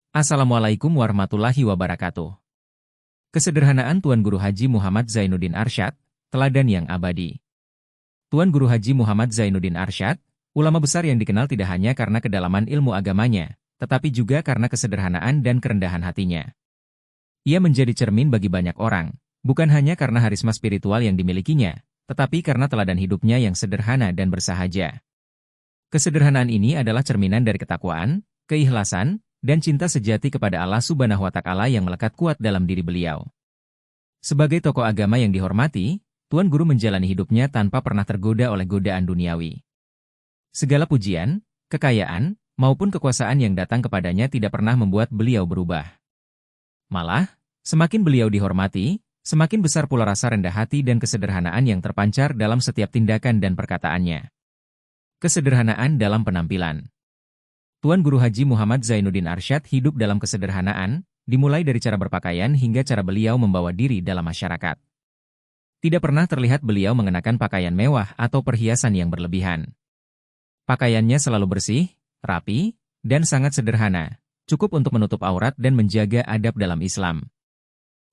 Assalamualaikum warahmatullahi wabarakatuh. Kesederhanaan Tuan Guru Haji Muhammad Zainuddin Arsyad, teladan yang abadi. Tuan Guru Haji Muhammad Zainuddin Arsyad, ulama besar yang dikenal tidak hanya karena kedalaman ilmu agamanya, tetapi juga karena kesederhanaan dan kerendahan hatinya. Ia menjadi cermin bagi banyak orang, bukan hanya karena harisma spiritual yang dimilikinya, tetapi karena teladan hidupnya yang sederhana dan bersahaja. Kesederhanaan ini adalah cerminan dari ketakwaan, keikhlasan, dan cinta sejati kepada Allah Subhanahu wa Ta'ala yang melekat kuat dalam diri beliau. Sebagai tokoh agama yang dihormati, Tuan Guru menjalani hidupnya tanpa pernah tergoda oleh godaan duniawi. Segala pujian, kekayaan, maupun kekuasaan yang datang kepadanya tidak pernah membuat beliau berubah. Malah, semakin beliau dihormati, semakin besar pula rasa rendah hati dan kesederhanaan yang terpancar dalam setiap tindakan dan perkataannya. Kesederhanaan dalam penampilan. Tuan Guru Haji Muhammad Zainuddin Arsyad hidup dalam kesederhanaan, dimulai dari cara berpakaian hingga cara beliau membawa diri dalam masyarakat. Tidak pernah terlihat beliau mengenakan pakaian mewah atau perhiasan yang berlebihan. Pakaiannya selalu bersih, rapi, dan sangat sederhana, cukup untuk menutup aurat dan menjaga adab dalam Islam.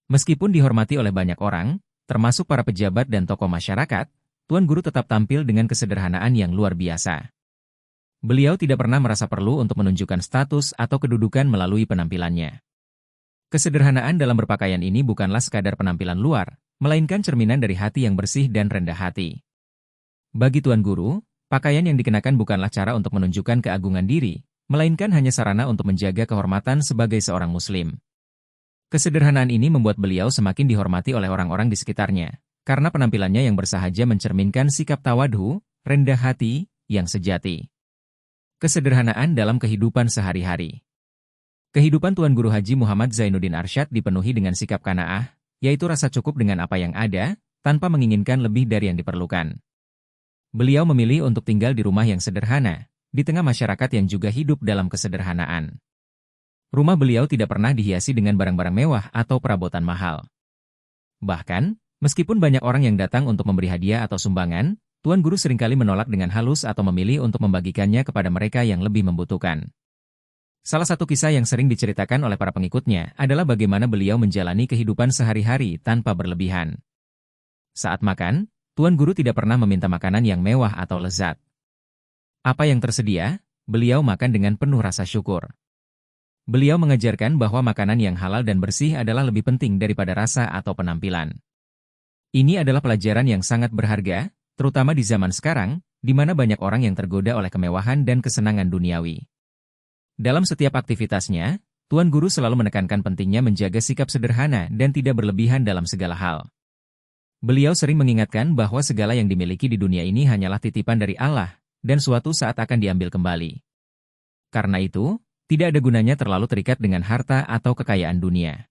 Meskipun dihormati oleh banyak orang, termasuk para pejabat dan tokoh masyarakat, Tuan Guru tetap tampil dengan kesederhanaan yang luar biasa. Beliau tidak pernah merasa perlu untuk menunjukkan status atau kedudukan melalui penampilannya. Kesederhanaan dalam berpakaian ini bukanlah sekadar penampilan luar, melainkan cerminan dari hati yang bersih dan rendah hati. Bagi Tuan Guru, pakaian yang dikenakan bukanlah cara untuk menunjukkan keagungan diri, melainkan hanya sarana untuk menjaga kehormatan sebagai seorang Muslim. Kesederhanaan ini membuat beliau semakin dihormati oleh orang-orang di sekitarnya, karena penampilannya yang bersahaja mencerminkan sikap tawadhu, rendah hati, yang sejati. Kesederhanaan dalam kehidupan sehari-hari. Kehidupan Tuan Guru Haji Muhammad Zainuddin Arsyad dipenuhi dengan sikap qanaah, yaitu rasa cukup dengan apa yang ada, tanpa menginginkan lebih dari yang diperlukan. Beliau memilih untuk tinggal di rumah yang sederhana, di tengah masyarakat yang juga hidup dalam kesederhanaan. Rumah beliau tidak pernah dihiasi dengan barang-barang mewah atau perabotan mahal. Bahkan, meskipun banyak orang yang datang untuk memberi hadiah atau sumbangan, Tuan Guru seringkali menolak dengan halus atau memilih untuk membagikannya kepada mereka yang lebih membutuhkan. Salah satu kisah yang sering diceritakan oleh para pengikutnya adalah bagaimana beliau menjalani kehidupan sehari-hari tanpa berlebihan. Saat makan, Tuan Guru tidak pernah meminta makanan yang mewah atau lezat. Apa yang tersedia, beliau makan dengan penuh rasa syukur. Beliau mengajarkan bahwa makanan yang halal dan bersih adalah lebih penting daripada rasa atau penampilan. Ini adalah pelajaran yang sangat berharga, terutama di zaman sekarang, di mana banyak orang yang tergoda oleh kemewahan dan kesenangan duniawi. Dalam setiap aktivitasnya, Tuan Guru selalu menekankan pentingnya menjaga sikap sederhana dan tidak berlebihan dalam segala hal. Beliau sering mengingatkan bahwa segala yang dimiliki di dunia ini hanyalah titipan dari Allah, dan suatu saat akan diambil kembali. Karena itu, tidak ada gunanya terlalu terikat dengan harta atau kekayaan dunia.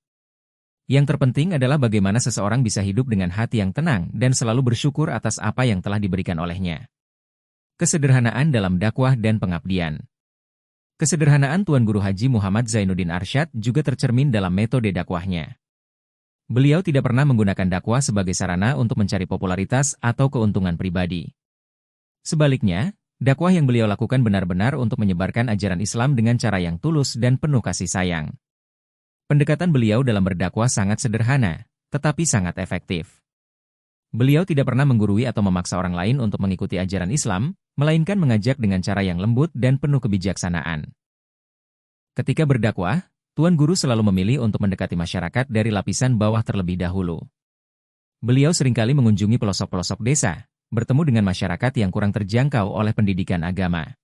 Yang terpenting adalah bagaimana seseorang bisa hidup dengan hati yang tenang dan selalu bersyukur atas apa yang telah diberikan olehnya. Kesederhanaan dalam dakwah dan pengabdian. Kesederhanaan Tuan Guru Haji Muhammad Zainuddin Arsyad juga tercermin dalam metode dakwahnya. Beliau tidak pernah menggunakan dakwah sebagai sarana untuk mencari popularitas atau keuntungan pribadi. Sebaliknya, dakwah yang beliau lakukan benar-benar untuk menyebarkan ajaran Islam dengan cara yang tulus dan penuh kasih sayang. Pendekatan beliau dalam berdakwah sangat sederhana, tetapi sangat efektif. Beliau tidak pernah menggurui atau memaksa orang lain untuk mengikuti ajaran Islam, melainkan mengajak dengan cara yang lembut dan penuh kebijaksanaan. Ketika berdakwah, Tuan Guru selalu memilih untuk mendekati masyarakat dari lapisan bawah terlebih dahulu. Beliau seringkali mengunjungi pelosok-pelosok desa, bertemu dengan masyarakat yang kurang terjangkau oleh pendidikan agama.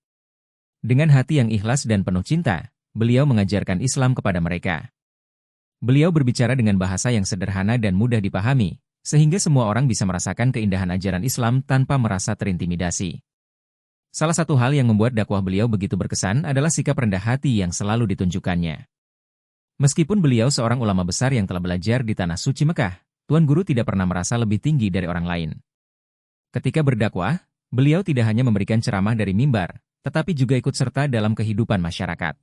Dengan hati yang ikhlas dan penuh cinta, beliau mengajarkan Islam kepada mereka. Beliau berbicara dengan bahasa yang sederhana dan mudah dipahami, sehingga semua orang bisa merasakan keindahan ajaran Islam tanpa merasa terintimidasi. Salah satu hal yang membuat dakwah beliau begitu berkesan adalah sikap rendah hati yang selalu ditunjukkannya. Meskipun beliau seorang ulama besar yang telah belajar di Tanah Suci Mekah, Tuan Guru tidak pernah merasa lebih tinggi dari orang lain. Ketika berdakwah, beliau tidak hanya memberikan ceramah dari mimbar, tetapi juga ikut serta dalam kehidupan masyarakat.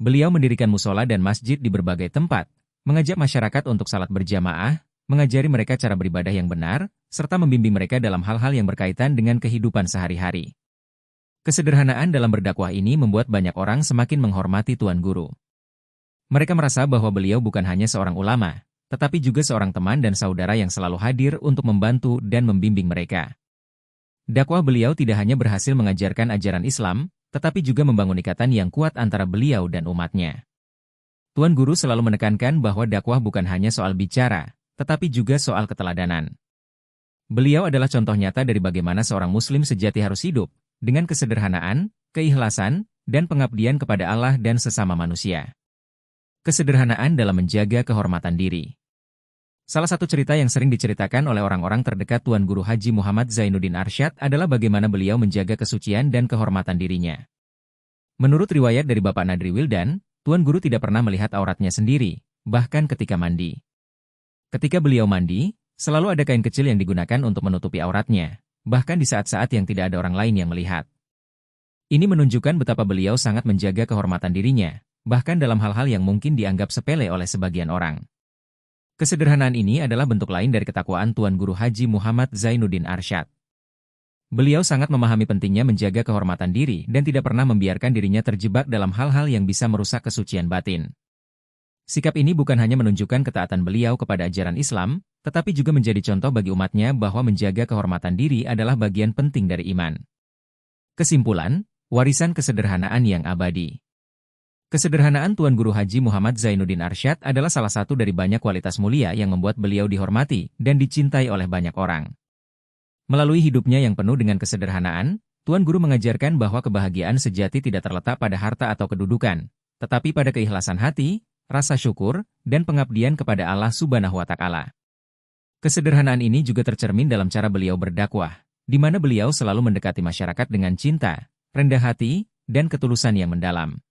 Beliau mendirikan musola dan masjid di berbagai tempat, mengajak masyarakat untuk salat berjamaah, mengajari mereka cara beribadah yang benar, serta membimbing mereka dalam hal-hal yang berkaitan dengan kehidupan sehari-hari. Kesederhanaan dalam berdakwah ini membuat banyak orang semakin menghormati Tuan Guru. Mereka merasa bahwa beliau bukan hanya seorang ulama, tetapi juga seorang teman dan saudara yang selalu hadir untuk membantu dan membimbing mereka. Dakwah beliau tidak hanya berhasil mengajarkan ajaran Islam, tetapi juga membangun ikatan yang kuat antara beliau dan umatnya. Tuan Guru selalu menekankan bahwa dakwah bukan hanya soal bicara, tetapi juga soal keteladanan. Beliau adalah contoh nyata dari bagaimana seorang Muslim sejati harus hidup, dengan kesederhanaan, keikhlasan, dan pengabdian kepada Allah dan sesama manusia. Kesederhanaan dalam menjaga kehormatan diri. Salah satu cerita yang sering diceritakan oleh orang-orang terdekat Tuan Guru Haji Muhammad Zainuddin Arsyad adalah bagaimana beliau menjaga kesucian dan kehormatan dirinya. Menurut riwayat dari Bapak Nadri Wildan, Tuan Guru tidak pernah melihat auratnya sendiri, bahkan ketika mandi. Ketika beliau mandi, selalu ada kain kecil yang digunakan untuk menutupi auratnya, bahkan di saat-saat yang tidak ada orang lain yang melihat. Ini menunjukkan betapa beliau sangat menjaga kehormatan dirinya, bahkan dalam hal-hal yang mungkin dianggap sepele oleh sebagian orang. Kesederhanaan ini adalah bentuk lain dari ketakwaan Tuan Guru Haji Muhammad Zainuddin Arsyad. Beliau sangat memahami pentingnya menjaga kehormatan diri dan tidak pernah membiarkan dirinya terjebak dalam hal-hal yang bisa merusak kesucian batin. Sikap ini bukan hanya menunjukkan ketaatan beliau kepada ajaran Islam, tetapi juga menjadi contoh bagi umatnya bahwa menjaga kehormatan diri adalah bagian penting dari iman. Kesimpulan, warisan kesederhanaan yang abadi. Kesederhanaan Tuan Guru Haji Muhammad Zainuddin Arsyad adalah salah satu dari banyak kualitas mulia yang membuat beliau dihormati dan dicintai oleh banyak orang. Melalui hidupnya yang penuh dengan kesederhanaan, Tuan Guru mengajarkan bahwa kebahagiaan sejati tidak terletak pada harta atau kedudukan, tetapi pada keikhlasan hati, rasa syukur, dan pengabdian kepada Allah Subhanahu wa Ta'ala. Kesederhanaan ini juga tercermin dalam cara beliau berdakwah, di mana beliau selalu mendekati masyarakat dengan cinta, rendah hati, dan ketulusan yang mendalam.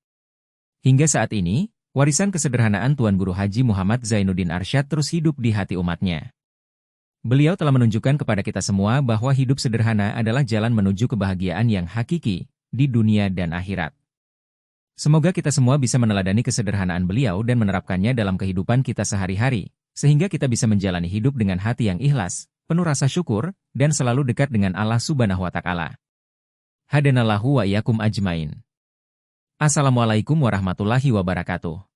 Hingga saat ini, warisan kesederhanaan Tuan Guru Haji Muhammad Zainuddin Arsyad terus hidup di hati umatnya. Beliau telah menunjukkan kepada kita semua bahwa hidup sederhana adalah jalan menuju kebahagiaan yang hakiki, di dunia dan akhirat. Semoga kita semua bisa meneladani kesederhanaan beliau dan menerapkannya dalam kehidupan kita sehari-hari, sehingga kita bisa menjalani hidup dengan hati yang ikhlas, penuh rasa syukur, dan selalu dekat dengan Allah Subhanahu wa Ta'ala. Hadanallahu wa iyyakum ajmain. Assalamualaikum warahmatullahi wabarakatuh.